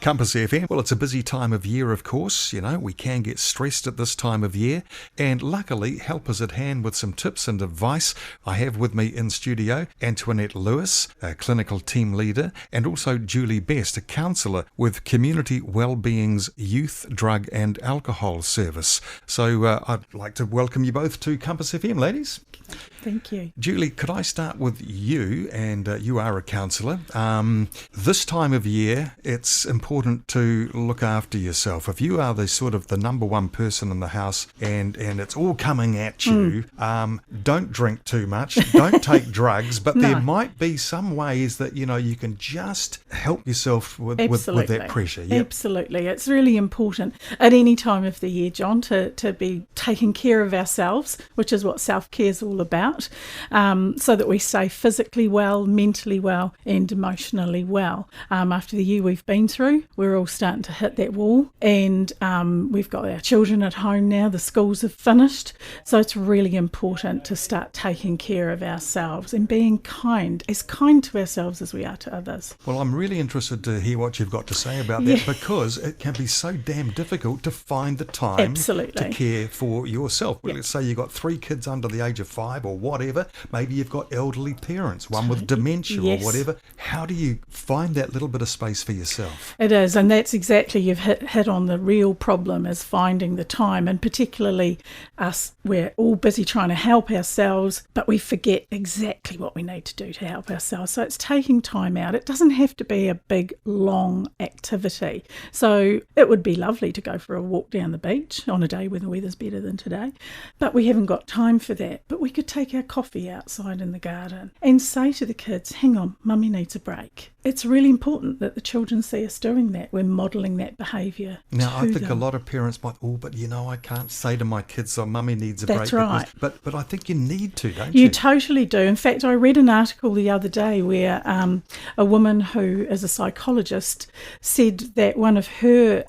Compass FM. Well, it's a busy time of year, of course. You know, we can get stressed at this time of year. And luckily, help is at hand with some tips and advice. I have with me in studio Antoinette Lewis, a clinical team leader, and also Julie Best, a counsellor with Community Wellbeing's Youth, Drug and Alcohol Service. So I'd like to welcome you both to Compass FM, ladies. Thank you. Julie, could I start with you? And you are a counsellor. This time of year, it's important to look after yourself. If you are the number one person in the house and it's all coming at you, don't drink too much, don't take drugs, but there might be some ways that, you can just help yourself with that pressure. Yep. Absolutely. It's really important at any time of the year, John, to be taking care of ourselves, which is what self-care is all about. So that we stay physically well, mentally well and emotionally well. After the year we've been through, we're all starting to hit that wall, and we've got our children at home now, the schools have finished, so it's really important to start taking care of ourselves and being as kind to ourselves as we are to others. Well, I'm really interested to hear what you've got to say about that, because it can be so damn difficult to find the time to care for yourself. Well, let's say you've got 3 kids under the age of 5 or whatever. Maybe you've got elderly parents, one with dementia or whatever. How do you find that little bit of space for yourself? It is, and that's exactly, you've hit on the real problem, is finding the time, and particularly us, we're all busy trying to help ourselves, but we forget exactly what we need to do to help ourselves. So it's taking time out. It doesn't have to be a big, long activity. So it would be lovely to go for a walk down the beach on a day when the weather's better than today, but we haven't got time for that. But we could take our coffee outside in the garden and say to the kids, hang on, mummy needs a break. It's really important that the children see us doing that. We're modelling that behaviour. Now, I think a lot of parents might, but I can't say to my kids, mummy needs a break. That's right. But I think you need to, don't you? You totally do. In fact, I read an article the other day where a woman who is a psychologist said that one of her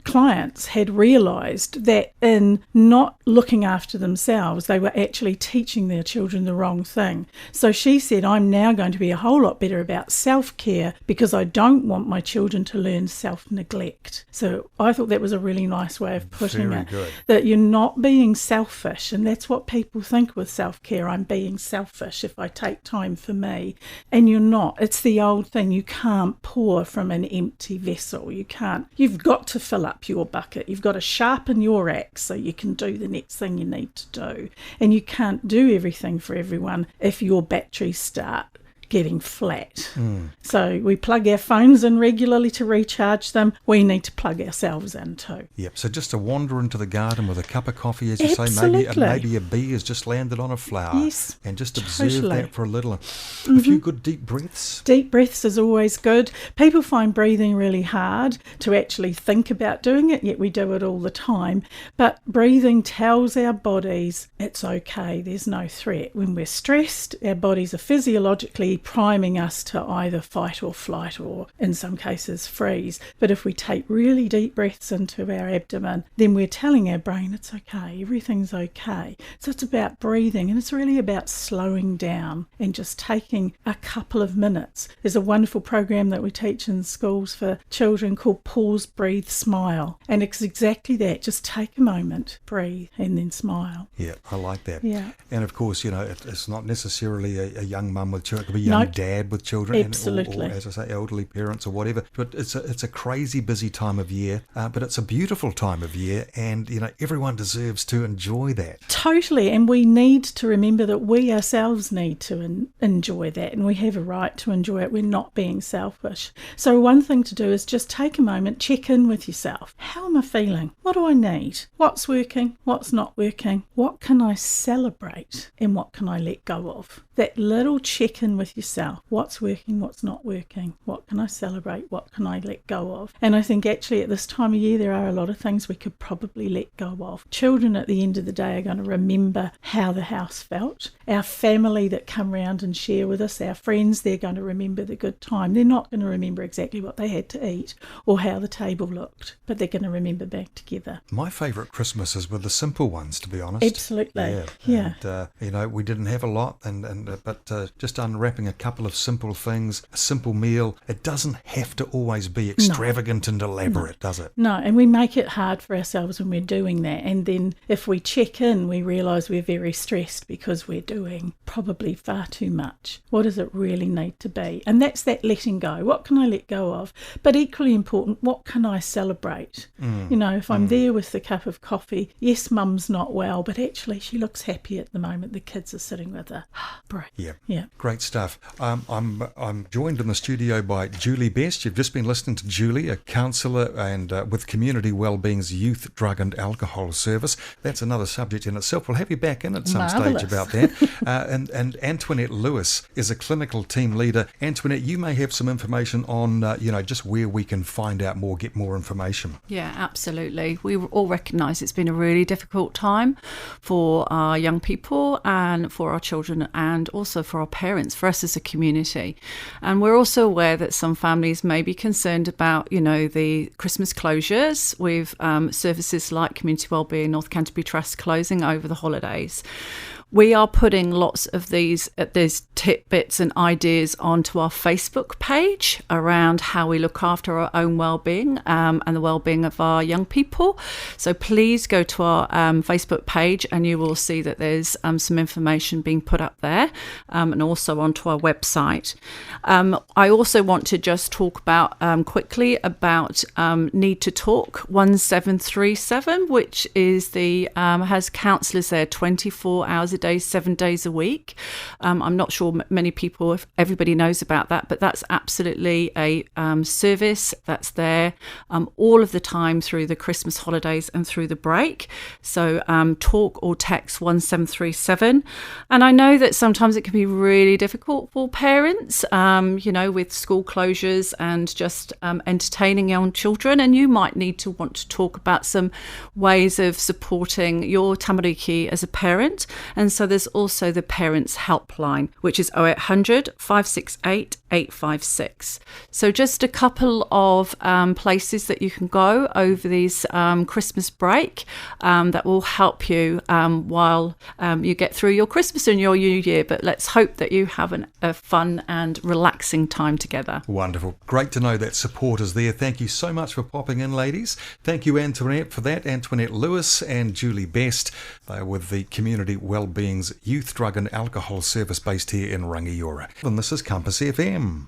clients had realised that in not looking after themselves, they were actually teaching their children the wrong thing. So she said, I'm now going to be a whole lot better about self-care because I don't want my children to learn self-neglect. So I thought that was a really nice way of putting it. Good. That you're not being selfish, and that's what people think with self-care. I'm being selfish if I take time for me. And you're not. It's the old thing. You can't pour from an empty vessel. You can't. You've got to fill up your bucket. You've got to sharpen your axe so you can do the next thing you need to do. And you can't do everything for everyone if your batteries start getting flat. So we plug our phones in regularly to recharge them. We need to plug ourselves in too. Yep. So just to wander into the garden with a cup of coffee, as you say, maybe a bee has just landed on a flower. Yes, and just observe that for a little. A few good deep breaths. Deep breaths is always good. People find breathing really hard to actually think about doing it, yet we do it all the time. But breathing tells our bodies it's okay, there's no threat. When we're stressed, our bodies are physiologically priming us to either fight or flight, or in some cases freeze. But if we take really deep breaths into our abdomen, then we're telling our brain it's okay, everything's okay. So it's about breathing, and it's really about slowing down and just taking a couple of minutes. There's a wonderful program that we teach in schools for children called Pause, Breathe, Smile, and it's exactly that. Just take a moment, breathe, and then smile. Yeah, I like that. Yeah. And of course, it's not necessarily a young mum with children. It could be a young dad with children, absolutely. or as I say, elderly parents or whatever. But it's a crazy busy time of year, but it's a beautiful time of year, and everyone deserves to enjoy that. Totally, and we need to remember that we ourselves need to enjoy that, and we have a right to enjoy it. We're not being selfish. So one thing to do is just take a moment, check in with yourself. How am I feeling? What do I need? What's working? What's not working? What can I celebrate? And what can I let go of? That little check-in with yourself. What's working? What's not working? What can I celebrate? What can I let go of? And I think actually at this time of year there are a lot of things we could probably let go of. Children at the end of the day are going to remember how the house felt. Our family that come round and share with us, our friends, they're going to remember the good time. They're not going to remember exactly what they had to eat or how the table looked, but they're going to remember being together. My favourite Christmases were the simple ones, to be honest. Absolutely. Yeah. And, we didn't have a lot, but just unwrapping doing a couple of simple things, a simple meal. It doesn't have to always be extravagant and elaborate, does it? No, and we make it hard for ourselves when we're doing that. And then if we check in, we realise we're very stressed because we're doing probably far too much. What does it really need to be? And that's that letting go. What can I let go of? But equally important, what can I celebrate? If I'm there with the cup of coffee, yes, mum's not well, but actually she looks happy at the moment. The kids are sitting with her. Breathe. Yeah. Great stuff. I'm joined in the studio by Julie Best. You've just been listening to Julie, a counsellor and with Community Wellbeing's Youth Drug and Alcohol Service. That's another subject in itself. We'll have you back in at some stage about that. And Antoinette Lewis is a clinical team leader. Antoinette, you may have some information on just where we can find out more, get more information. Yeah, absolutely. We all recognise it's been a really difficult time for our young people and for our children and also for our parents, for us as a community. And we're also aware that some families may be concerned about, the Christmas closures with services like Community Wellbeing North Canterbury Trust closing over the holidays. We are putting lots of these tidbits and ideas onto our Facebook page around how we look after our own well-being and the well-being of our young people. So please go to our Facebook page and you will see that there's some information being put up there and also onto our website. I also want to just talk about quickly about Need to Talk 1737, which is has counsellors there 24 hours a day, 7 days a week. I'm not sure many people, if everybody knows about that, but that's absolutely a service that's there all of the time through the Christmas holidays and through the break. So talk or text 1737. And I know that sometimes it can be really difficult for parents, with school closures and just entertaining young children. And you might need to want to talk about some ways of supporting your tamariki as a parent. And so there's also the Parents Helpline, which is 0800 568 856. So just a couple of places that you can go over these Christmas break that will help you while you get through your Christmas and your New Year. But let's hope that you have a fun and relaxing time together. Wonderful. Great to know that support is there. Thank you so much for popping in, ladies. Thank you, Antoinette, for that. Antoinette Lewis and Julie Best. They are with the Community Wellbeing's Youth Drug and Alcohol Service based here in Rangiora. And this is Compass FM.